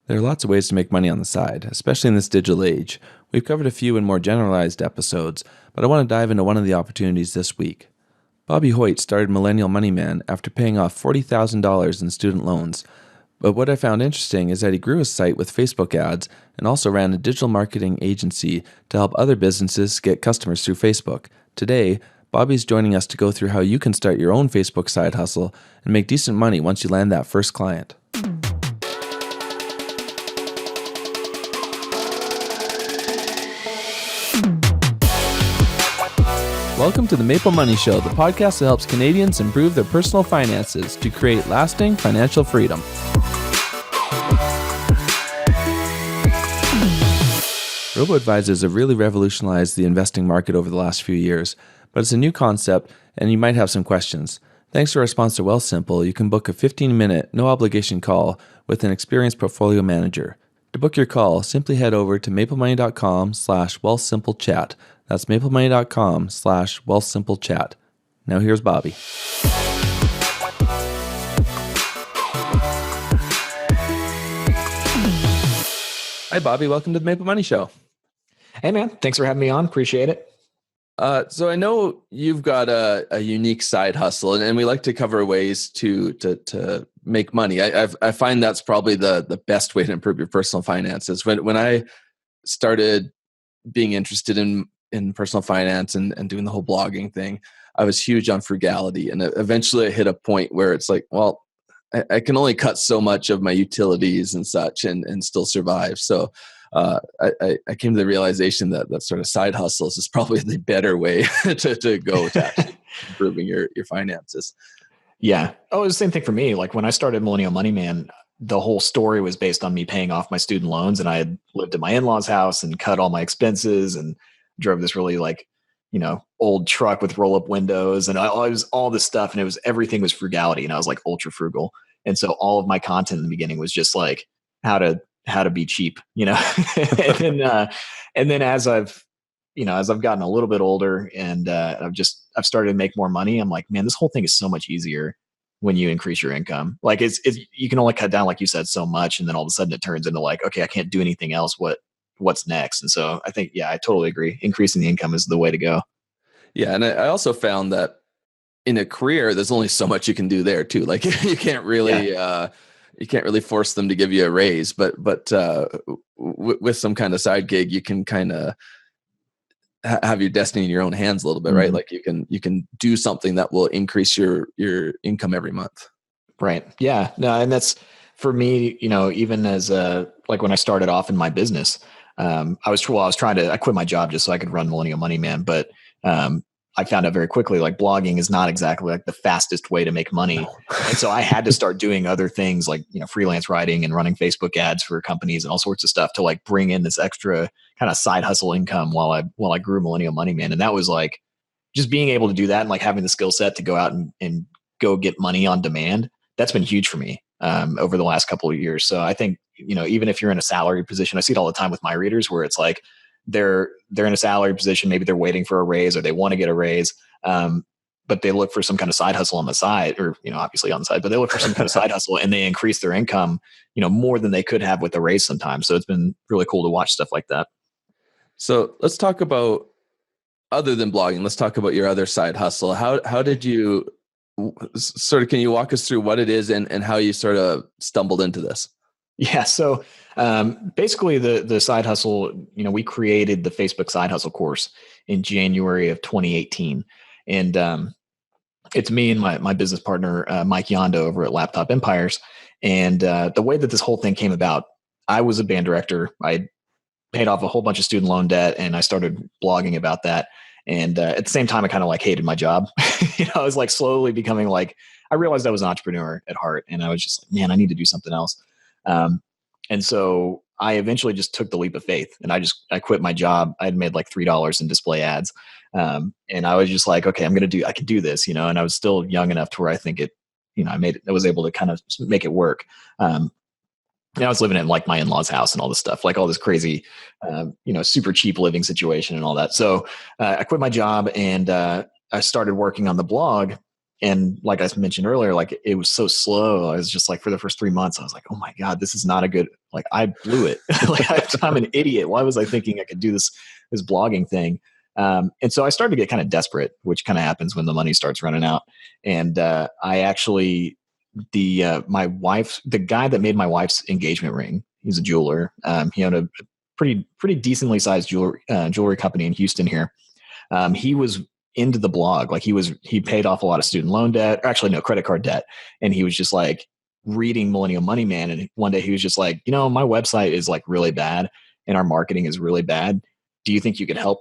There are lots of ways to make money on the side, especially in this digital age. We've covered a few in more generalized episodes, but I want to dive into one of the opportunities this week. Bobby Hoyt started Millennial Money Man after paying off $40,000 in student loans. But what I found interesting is that he grew his site with Facebook ads and also ran a digital marketing agency to help other businesses get customers through Facebook. Today, Bobby's joining us to go through how you can start your own Facebook side hustle and make decent money once you land that first client. Welcome to the MapleMoney Show, the podcast that helps Canadians improve their personal finances to create lasting financial freedom. Robo-advisors have really revolutionized the investing market over the last few years, but it's a new concept and you might have some questions. Thanks to our sponsor Wealthsimple, you can book a 15-minute, no-obligation call with an experienced portfolio manager. To book your call, simply head over to maplemoney.com/wealthsimplechat. That's maplemoney.com/wealthsimplechat. Now here's Bobby. Hi, Bobby. Welcome to the Maple Money Show. Hey, man. Thanks for having me on. Appreciate it. So I know you've got a unique side hustle, and we like to cover ways to make money. I find that's probably the best way to improve your personal finances. When I started being interested in personal finance and doing the whole blogging thing, I was huge on frugality. And eventually I hit a point where it's like, well, I can only cut so much of my utilities and such and still survive. So I came to the realization that sort of side hustles is probably the better way to go to actually improving your finances. Yeah. Oh, it was the same thing for me. Like when I started Millennial Money Man, the whole story was based on me paying off my student loans, and I had lived at my in-laws' house and cut all my expenses and drove this really old truck with roll-up windows, and I was all this stuff, and everything was frugality, and I was like ultra frugal. And so all of my content in the beginning was just like how to be cheap, and then as I've gotten a little bit older and I've started to make more money, I'm like, man, this whole thing is so much easier when you increase your income. Like it's you can only cut down, like you said, so much, and then all of a sudden it turns into like, okay, I can't do anything else. What's next? And so I think, I totally agree. Increasing the income is the way to go. Yeah. And I also found that in a career, there's only so much you can do there too. Like you can't really force them to give you a raise, but with some kind of side gig, you can kind of have your destiny in your own hands a little bit, right? Like you can do something that will increase your income every month. Right. Yeah. No, and that's for me, even as like when I started off in my business, I quit my job just so I could run Millennial Money Man. But I found out very quickly, like blogging is not exactly like the fastest way to make money. And so I had to start doing other things like, freelance writing and running Facebook ads for companies and all sorts of stuff to like bring in this extra kind of side hustle income while I grew Millennial Money Man. And that was like just being able to do that and like having the skill set to go out and go get money on demand. That's been huge for me over the last couple of years. So I think, even if you're in a salary position, I see it all the time with my readers where it's like, they're in a salary position. Maybe they're waiting for a raise or they want to get a raise. But they look for some kind of side hustle on the side or, obviously on the side, but they look for some kind of side hustle and they increase their income, more than they could have with the raise sometimes. So it's been really cool to watch stuff like that. So let's talk about, other than blogging, let's talk about your other side hustle. How did you can you walk us through what it is and how you sort of stumbled into this? Yeah. So basically the side hustle, we created the Facebook side hustle course in January of 2018. And it's me and my business partner, Mike Yondo over at Laptop Empires. And the way that this whole thing came about, I was a band director. I paid off a whole bunch of student loan debt and I started blogging about that. And at the same time, I kind of like hated my job. I was like slowly becoming like, I realized I was an entrepreneur at heart. And I was just like, man, I need to do something else. And so I eventually just took the leap of faith and I quit my job. I had made like $3 in display ads. And I was just like, okay, I can do this, and I was still young enough to where I think I was able to kind of make it work. I was living in like my in-laws house and all this stuff, like all this crazy, super cheap living situation and all that. So I quit my job and I started working on the blog And like I mentioned earlier, like it was so slow. I was just like, for the first 3 months, I was like, oh my God, this is not a good, like I blew it. Like I'm an idiot. Why was I thinking I could do this blogging thing? And so I started to get kind of desperate, which kind of happens when the money starts running out. And I actually, my wife, the guy that made my wife's engagement ring, he's a jeweler. He owned a pretty decently sized jewelry company in Houston here. He was into the blog. Like he paid off a lot of student loan debt, or actually no, credit card debt. And he was just like reading Millennial Money Man. And one day he was just like, my website is like really bad and our marketing is really bad. Do you think you could help,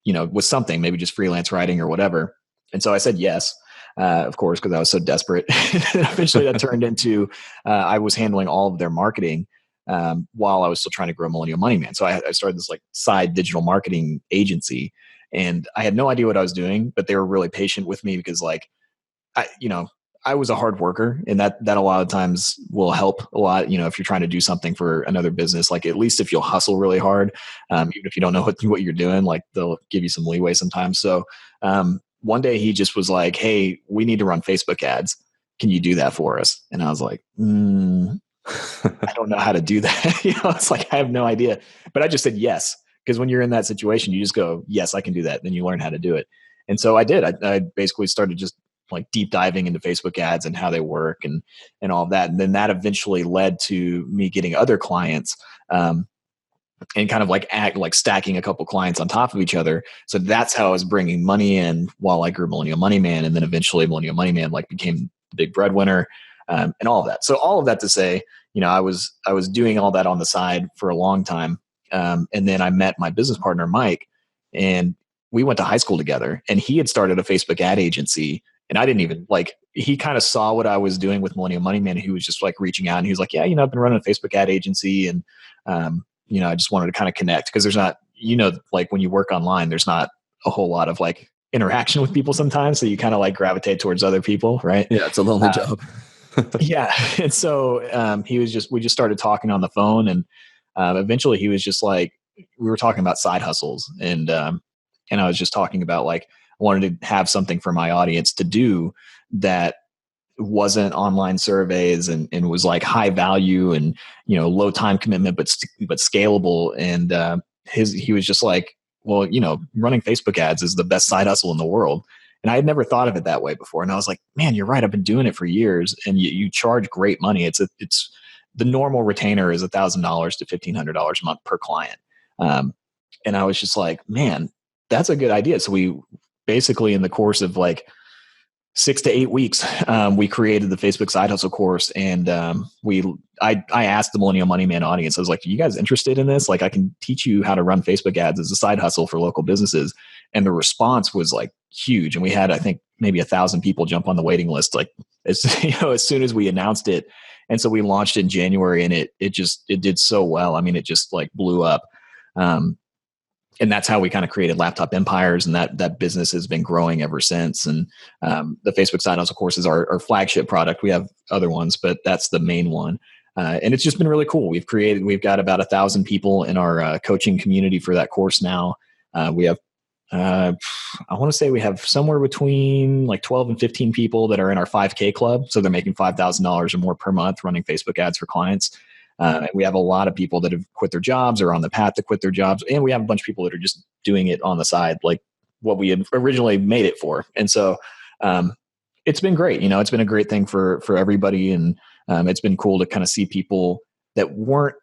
with something, maybe just freelance writing or whatever? And so I said yes, of course, because I was so desperate. Eventually that turned into I was handling all of their marketing while I was still trying to grow Millennial Money Man. So I started this like side digital marketing agency, and I had no idea what I was doing, but they were really patient with me because like I was a hard worker, and that a lot of times will help a lot. If you're trying to do something for another business, like at least if you'll hustle really hard, even if you don't know what you're doing, like they'll give you some leeway sometimes. So one day he just was like, "Hey, we need to run Facebook ads. Can you do that for us?" And I was like, I don't know how to do that. It's like, I have no idea, but I just said yes. Because when you're in that situation, you just go, yes, I can do that. Then you learn how to do it. And so I did. I basically started just like deep diving into Facebook ads and how they work and all of that. And then that eventually led to me getting other clients, and kind of like stacking a couple clients on top of each other. So that's how I was bringing money in while I grew Millennial Money Man. And then eventually Millennial Money Man like became the big breadwinner, and all of that. So all of that to say, I was doing all that on the side for a long time. And then I met my business partner, Mike, and we went to high school together, and he had started a Facebook ad agency. And I didn't even he kind of saw what I was doing with Millennial Money Man. And he was just like reaching out, and he was like, yeah, I've been running a Facebook ad agency. And, I just wanted to kind of connect, because there's not, like when you work online, there's not a whole lot of like interaction with people sometimes. So you kind of like gravitate towards other people. Right. Yeah. It's a lonely job. Yeah. And so we just started talking on the phone, and eventually he was just like, we were talking about side hustles, and I was just talking about like, I wanted to have something for my audience to do that wasn't online surveys and was like high value and, low time commitment, but scalable. And he was just like, well, running Facebook ads is the best side hustle in the world. And I had never thought of it that way before. And I was like, man, you're right. I've been doing it for years, and you charge great money. It's the normal retainer is $1,000 to $1,500 a month per client. And I was just like, man, that's a good idea. So we basically, in the course of like 6 to 8 weeks, we created the Facebook Side Hustle course. And I asked the Millennial Money Man audience, I was like, are you guys interested in this? Like, I can teach you how to run Facebook ads as a side hustle for local businesses. And the response was like huge. And we had, I think, maybe 1,000 people jump on the waiting list, like as soon as we announced it. And so we launched in January, and it did so well. I mean, it just like blew up. And that's how we kind of created Laptop Empires, and that business has been growing ever since. And the Facebook Side Hustle course is our flagship product. We have other ones, but that's the main one. And it's just been really cool. We've got about 1,000 people in our coaching community for that course now. We have, I want to say we have somewhere between like 12 and 15 people that are in our 5K club. So they're making $5,000 or more per month running Facebook ads for clients. And we have a lot of people that have quit their jobs or on the path to quit their jobs. And we have a bunch of people that are just doing it on the side, like what we had originally made it for. And so it's been great. It's been a great thing for everybody. And it's been cool to kind of see people that weren't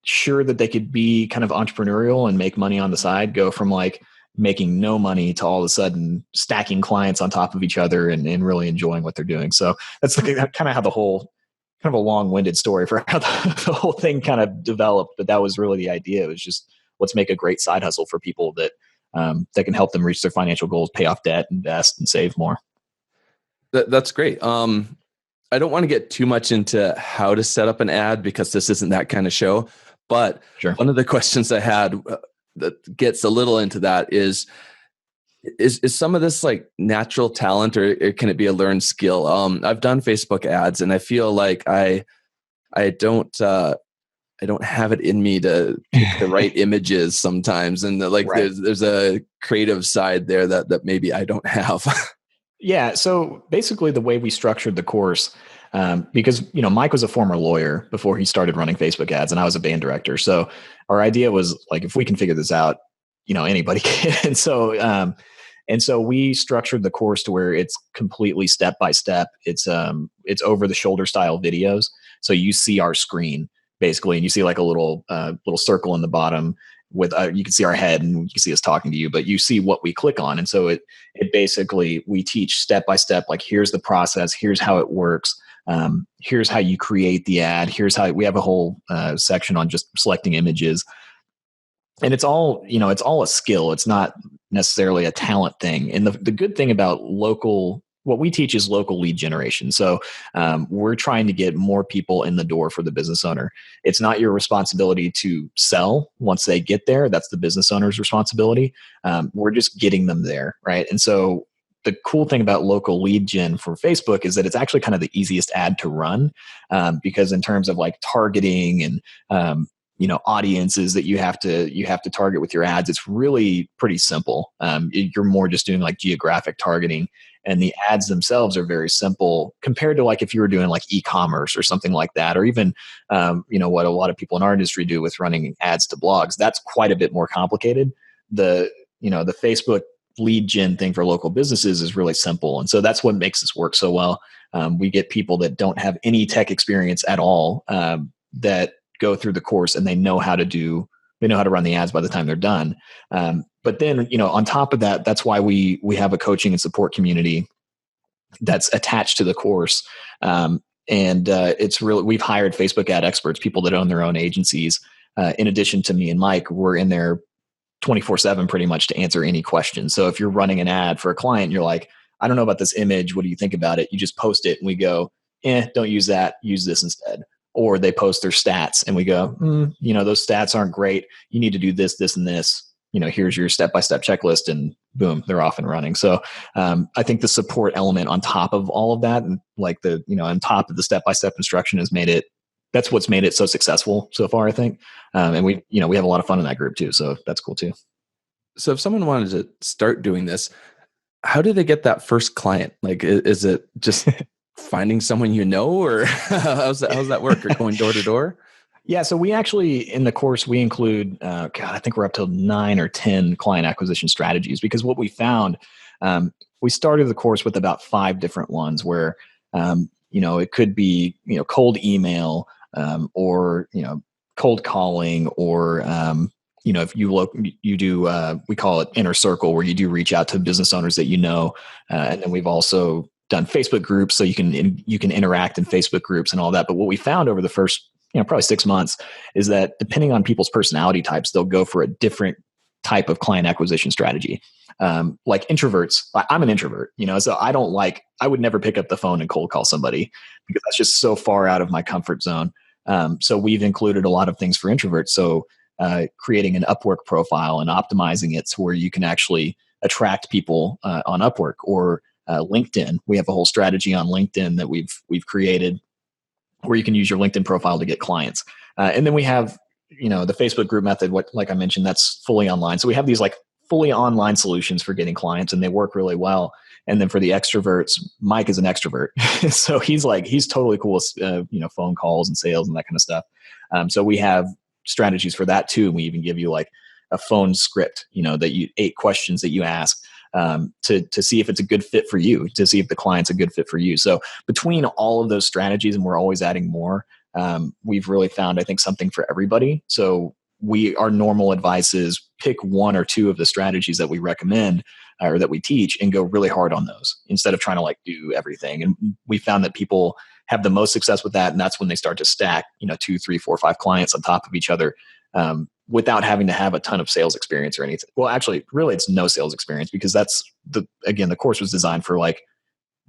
sure that they could be kind of entrepreneurial and make money on the side go from like making no money to all of a sudden stacking clients on top of each other and really enjoying what they're doing. So that's kind of how the whole kind of a long-winded story for how the whole thing kind of developed, but that was really the idea. It was just, let's make a great side hustle for people that can help them reach their financial goals, pay off debt, invest, and save more. That's great. I don't want to get too much into how to set up an ad because this isn't that kind of show, but Sure. One of the questions I had that gets a little into that is some of this like natural talent, or can it be a learned skill? I've done Facebook ads, and I feel like I don't have it in me to pick the right images sometimes, and right. There's a creative side there that maybe I don't have. Yeah. So basically, the way we structured the course, because Mike was a former lawyer before he started running Facebook ads, and I was a band director. So our idea was like, if we can figure this out, anybody can. And so we structured the course to where it's completely step by step. It's over the shoulder style videos, so you see our screen basically, and you see like a little circle in the bottom with you can see our head and you can see us talking to you, but you see what we click on, and so it basically, we teach step by step, like here's the process, here's how it works, here's how you create the ad, here's how we have a whole section on just selecting images. And it's all a skill. It's not necessarily a talent thing. And the good thing about what we teach is local lead generation. So we're trying to get more people in the door for the business owner. It's not your responsibility to sell once they get there. That's the business owner's responsibility. We're just getting them there, right? And so the cool thing about local lead gen for Facebook is that it's actually kind of the easiest ad to run, because in terms of like targeting and audiences that you have to target with your ads, it's really pretty simple. You're more just doing like geographic targeting, and the ads themselves are very simple compared to like if you were doing like e-commerce or something like that, or even what a lot of people in our industry do with running ads to blogs. That's quite a bit more complicated. The Facebook lead gen thing for local businesses is really simple, and so that's what makes this work so well. We get people that don't have any tech experience at all, that go through the course, and they know how to run the ads by the time they're done. But then, on top of that, that's why we have a coaching and support community that's attached to the course. And it's really, we've hired Facebook ad experts, people that own their own agencies. In addition to me and Mike, we're in there 24/7 pretty much to answer any questions. So if you're running an ad for a client, you're like, I don't know about this image, what do you think about it? You just post it and we go, don't use that, use this instead. Or they post their stats and we go, those stats aren't great, you need to do this, this, and this. Here's your step-by-step checklist, and boom, they're off and running. So I think the support element on top of all of that, and like on top of the step-by-step instruction, that's what's made it so successful so far, I think. And we have a lot of fun in that group too. So that's cool too. So if someone wanted to start doing this, how do they get that first client? Like, is it just finding someone or how's that work? Or going door to door? Yeah, so we actually, in the course, we include, I think we're up to 9 or 10 client acquisition strategies, because what we found, we started the course with about 5 different ones where, it could be, cold email, or, cold calling, or, if you do, we call it inner circle, where you do reach out to business owners that and then we've also done Facebook groups, so you can interact in Facebook groups and all that. But what we found over the first probably 6 months is that depending on people's personality types, they'll go for a different type of client acquisition strategy. Like introverts, I'm an introvert, so I would never pick up the phone and cold call somebody, because that's just so far out of my comfort zone. So we've included a lot of things for introverts. So creating an Upwork profile and optimizing it to where you can actually attract people on Upwork, or LinkedIn. We have a whole strategy on LinkedIn that we've created, where you can use your LinkedIn profile to get clients. And then we have, the Facebook group method, like I mentioned, that's fully online. So we have these like fully online solutions for getting clients, and they work really well. And then for the extroverts, Mike is an extrovert. So he's totally cool with, phone calls and sales and that kind of stuff. So we have strategies for that too. And we even give you like a phone script, 8 questions that you ask, to see if it's a good fit for you, to see if the client's a good fit for you. So between all of those strategies, and we're always adding more, we've really found, I think, something for everybody. So our normal advice is pick 1 or 2 of the strategies that we recommend, or that we teach, and go really hard on those instead of trying to like do everything. And we found that people have the most success with that. And that's when they start to stack, 2, 3, 4, 5 clients on top of each other, without having to have a ton of sales experience or anything. Well, actually, really, it's no sales experience, because the course was designed for like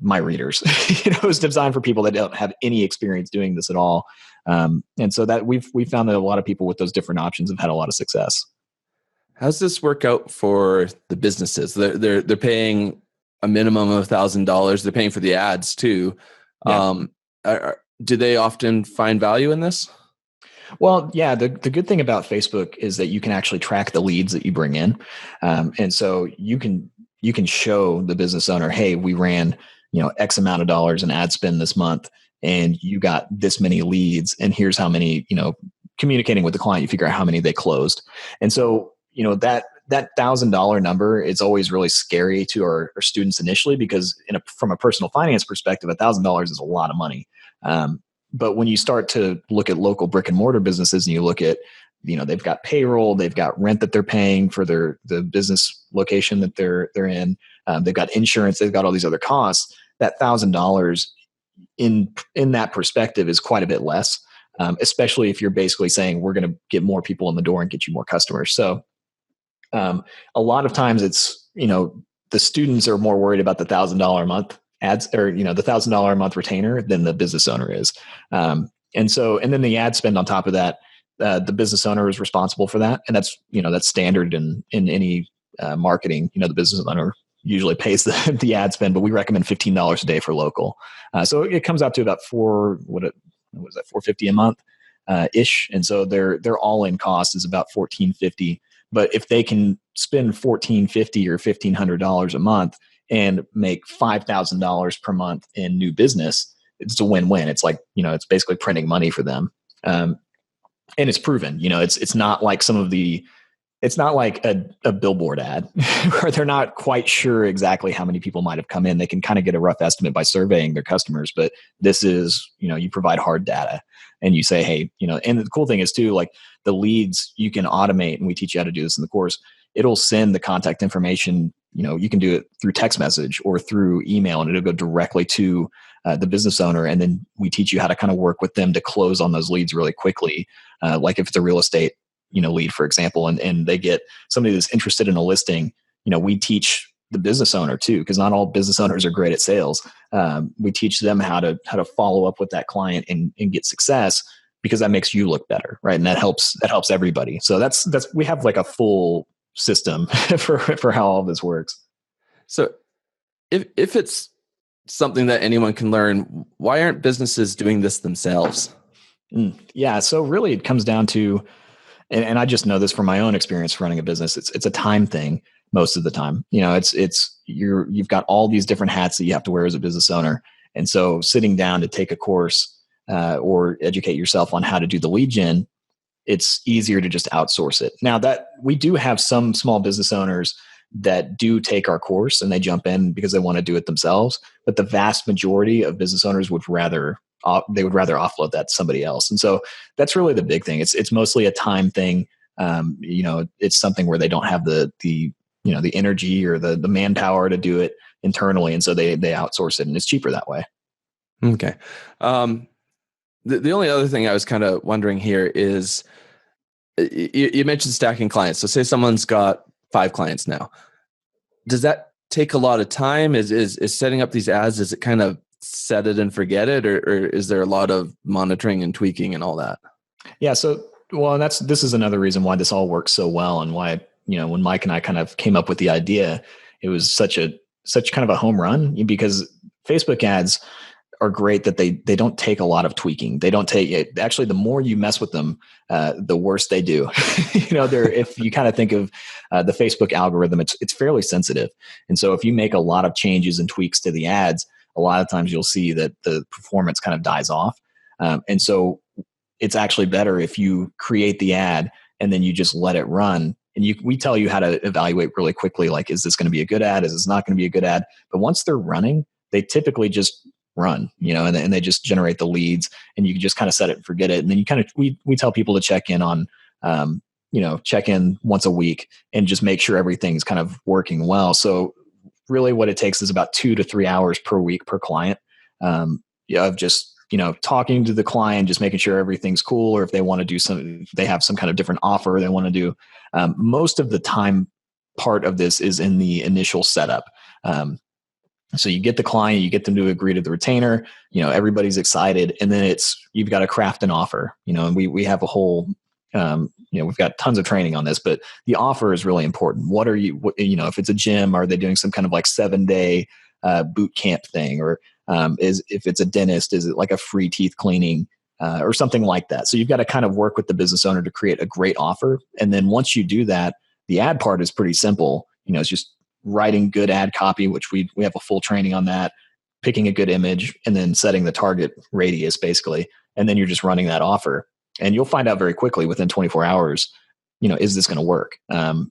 my readers. It was designed for people that don't have any experience doing this at all. And so that we found that a lot of people with those different options have had a lot of success. How's this work out for the businesses? They're paying a minimum of $1,000. They're paying for the ads too. Yeah. Do they often find value in this? Well, yeah, the good thing about Facebook is that you can actually track the leads that you bring in. And so you can you can show the business owner, hey, we ran, X amount of dollars in ad spend this month, and you got this many leads, and here's how many, communicating with the client, you figure out how many they closed. And so, that $1,000 number is always really scary to our students initially, because from a personal finance perspective, $1,000 is a lot of money. But when you start to look at local brick and mortar businesses, and you look at, they've got payroll, they've got rent that they're paying for the business location that they're in, they've got insurance, they've got all these other costs. That $1,000 in that perspective is quite a bit less, especially if you're basically saying we're going to get more people in the door and get you more customers. So a lot of times it's, the students are more worried about the $1,000 a month ads, or, the $1,000 a month retainer, than the business owner is. And then the ad spend on top of that, the business owner is responsible for that. And that's standard in any marketing. The business owner usually pays the ad spend, but we recommend $15 a day for local. So it comes out to about $450 a month ish. And so their all-in cost is about $1,450. But if they can spend $1,450 or $1,500 a month and make $5,000 per month in new business, it's a win-win. It's like, it's basically printing money for them. And it's proven, it's not like it's not like a billboard ad where they're not quite sure exactly how many people might have come in. They can kind of get a rough estimate by surveying their customers, but this is, you provide hard data, and you say, hey, and the cool thing is too, like the leads you can automate, and we teach you how to do this in the course. It'll send the contact information, you can do it through text message or through email, and it'll go directly to the business owner. And then we teach you how to kind of work with them to close on those leads really quickly. Like if it's a real estate, lead, for example, and they get somebody that's interested in a listing, we teach the business owner too, because not all business owners are great at sales. We teach them how to follow up with that client and get success, because that makes you look better, right? And that helps everybody. So that's we have like a full system for how all this works. So if it's something that anyone can learn, why aren't businesses doing this themselves? Yeah. So really it comes down to, and I just know this from my own experience running a business, it's a time thing most of the time. You've got all these different hats that you have to wear as a business owner. And so sitting down to take a course or educate yourself on how to do the lead gen, it's easier to just outsource it. Now that we do have some small business owners that do take our course and they jump in because they want to do it themselves, but the vast majority of business owners would rather offload that to somebody else. And so that's really the big thing. It's mostly a time thing. It's something where they don't have the energy or the manpower to do it internally. And so they outsource it, and it's cheaper that way. Okay. The only other thing I was kind of wondering here is you mentioned stacking clients. So say someone's got 5 clients now. Does that take a lot of time? Is setting up these ads, is it kind of set it and forget it, or is there a lot of monitoring and tweaking and all that? Yeah. So, and this is another reason why this all works so well, and why, when Mike and I kind of came up with the idea, it was such kind of a home run, because Facebook ads are great that they don't take a lot of tweaking. They don't take, actually, the more you mess with them, the worse they do. If you kind of think of the Facebook algorithm, it's fairly sensitive. And so if you make a lot of changes and tweaks to the ads, a lot of times you'll see that the performance kind of dies off. And so it's actually better if you create the ad and then you just let it run. And we tell you how to evaluate really quickly, like, is this going to be a good ad? Is this not going to be a good ad? But once they're running, they typically just run, and they just generate the leads, and you can just kind of set it and forget it. And then we tell people to check in on, check in once a week and just make sure everything's kind of working well. So really what it takes is about 2 to 3 hours per week per client, of just, talking to the client, just making sure everything's cool, or if they want to do they have some kind of different offer they want to do. Most of the time part of this is in the initial setup. So you get the client, you get them to agree to the retainer, everybody's excited. And then you've got to craft an offer, and we have a whole, we've got tons of training on this, but the offer is really important. What are you, if it's a gym, are they doing some kind of like 7-day boot camp thing? Or if it's a dentist, is it like a free teeth cleaning or something like that? So you've got to kind of work with the business owner to create a great offer. And then once you do that, the ad part is pretty simple. It's just writing good ad copy, which we have a full training on that, picking a good image, and then setting the target radius basically. And then you're just running that offer. And you'll find out very quickly within 24 hours, is this going to work?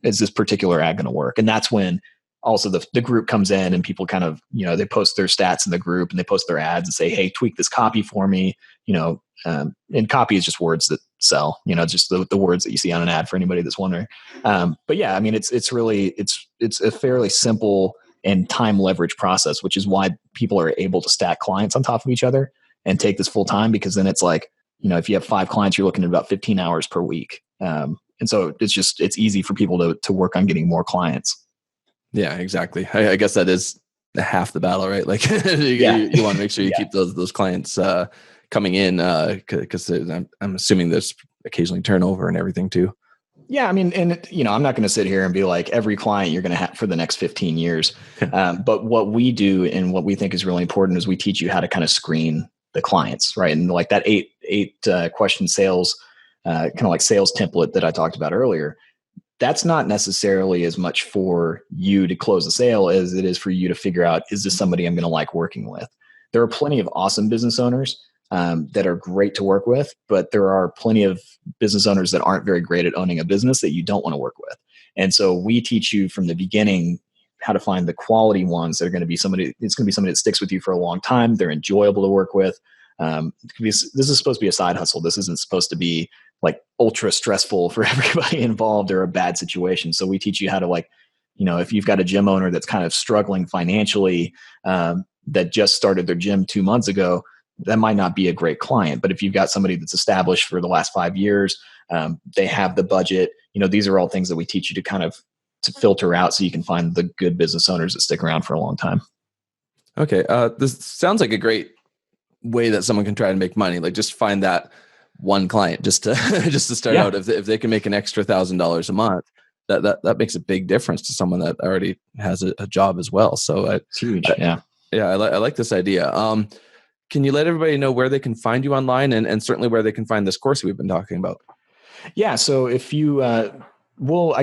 Is this particular ad going to work? And that's when also the group comes in and people kind of, they post their stats in the group and they post their ads and say, hey, tweak this copy for me, and copy is just words that sell, just the words that you see on an ad for anybody that's wondering. But yeah, I mean, it's really, it's a fairly simple and time leverage process, which is why people are able to stack clients on top of each other and take this full time, because then it's like, if you have 5 clients, you're looking at about 15 hours per week. And so it's easy for people to work on getting more clients. Yeah, exactly. I guess that is half the battle, right? Like you want to make sure you keep those clients coming in, because I'm assuming there's occasionally turnover and everything too. Yeah, I mean, and I'm not going to sit here and be like every client you're going to have for the next 15 years. But what we do and what we think is really important is we teach you how to kind of screen the clients, right? And like that eight question sales, kind of like sales template that I talked about earlier, that's not necessarily as much for you to close the sale as it is for you to figure out, is this somebody I'm going to like working with? There are plenty of awesome business owners that are great to work with, but there are plenty of business owners that aren't very great at owning a business that you don't want to work with. And so we teach you from the beginning how to find the quality ones that are going to be somebody, it's going to be somebody that sticks with you for a long time. They're enjoyable to work with. This is supposed to be a side hustle. This isn't supposed to be like ultra stressful for everybody involved or a bad situation. So we teach you how to, like, if you've got a gym owner that's kind of struggling financially, that just started their gym 2 months ago, that might not be a great client. But if you've got somebody that's established for the last 5 years, they have the budget, these are all things that we teach you to kind of to filter out so you can find the good business owners that stick around for a long time. Okay. This sounds like a great way that someone can try to make money. Like, just find that one client just to start out. If they can make an extra $1,000 a month, that makes a big difference to someone that already has a job as well. So it's huge. I like this idea. Can you let everybody know where they can find you online, and certainly where they can find this course we've been talking about? Yeah. So if you, I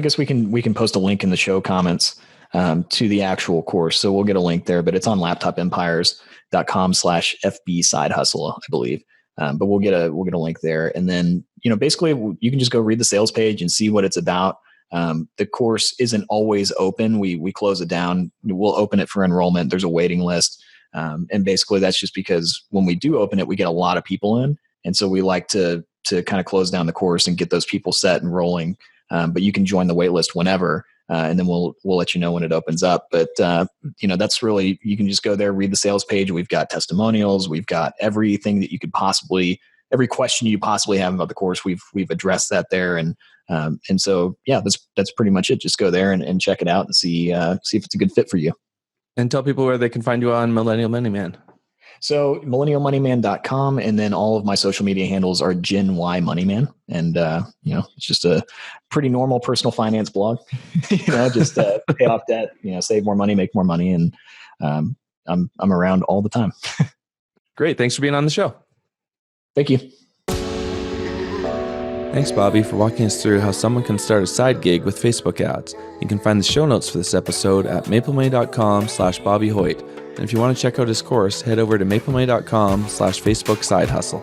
guess we can post a link in the show comments to the actual course. So we'll get a link there, but it's on laptopempires.com/FB side hustle, I believe. But we'll get a link there. And then, basically you can just go read the sales page and see what it's about. The course isn't always open. We close it down. We'll open it for enrollment. There's a waiting list. And basically that's just because when we do open it, we get a lot of people in. And so we like to kind of close down the course and get those people set and rolling. But you can join the wait list whenever. And then we'll let you know when it opens up. But, that's really, you can just go there, read the sales page. We've got testimonials. We've got everything that you could possibly, every question you possibly have about the course, we've addressed that there. And so, that's pretty much it. Just go there and check it out and see if it's a good fit for you. And tell people where they can find you on Millennial Money Man. So millennialmoneyman.com, and then all of my social media handles are Gen Y Moneyman. And, it's just a pretty normal personal finance blog, just pay off debt, save more money, make more money. And I'm around all the time. Great. Thanks for being on the show. Thank you. Thanks, Bobby, for walking us through how someone can start a side gig with Facebook ads. You can find the show notes for this episode at MapleMoney.com/Bobby Hoyt. And if you want to check out his course, head over to MapleMoney.com/Facebook Side Hustle.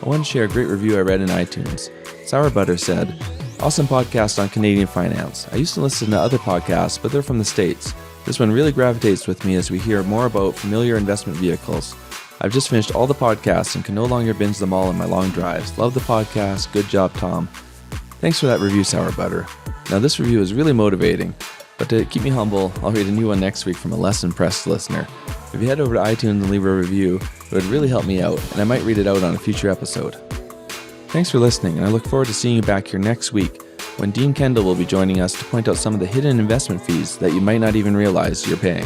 I want to share a great review I read in iTunes. Sour Butter said, "Awesome podcast on Canadian finance. I used to listen to other podcasts, but they're from the States. This one really gravitates with me as we hear more about familiar investment vehicles. I've just finished all the podcasts and can no longer binge them all in my long drives. Love the podcast. Good job, Tom." Thanks for that review, Sour Butter. Now, this review is really motivating, but to keep me humble, I'll read a new one next week from a less impressed listener. If you head over to iTunes and leave a review, it would really help me out, and I might read it out on a future episode. Thanks for listening, and I look forward to seeing you back here next week when Dean Kendall will be joining us to point out some of the hidden investment fees that you might not even realize you're paying.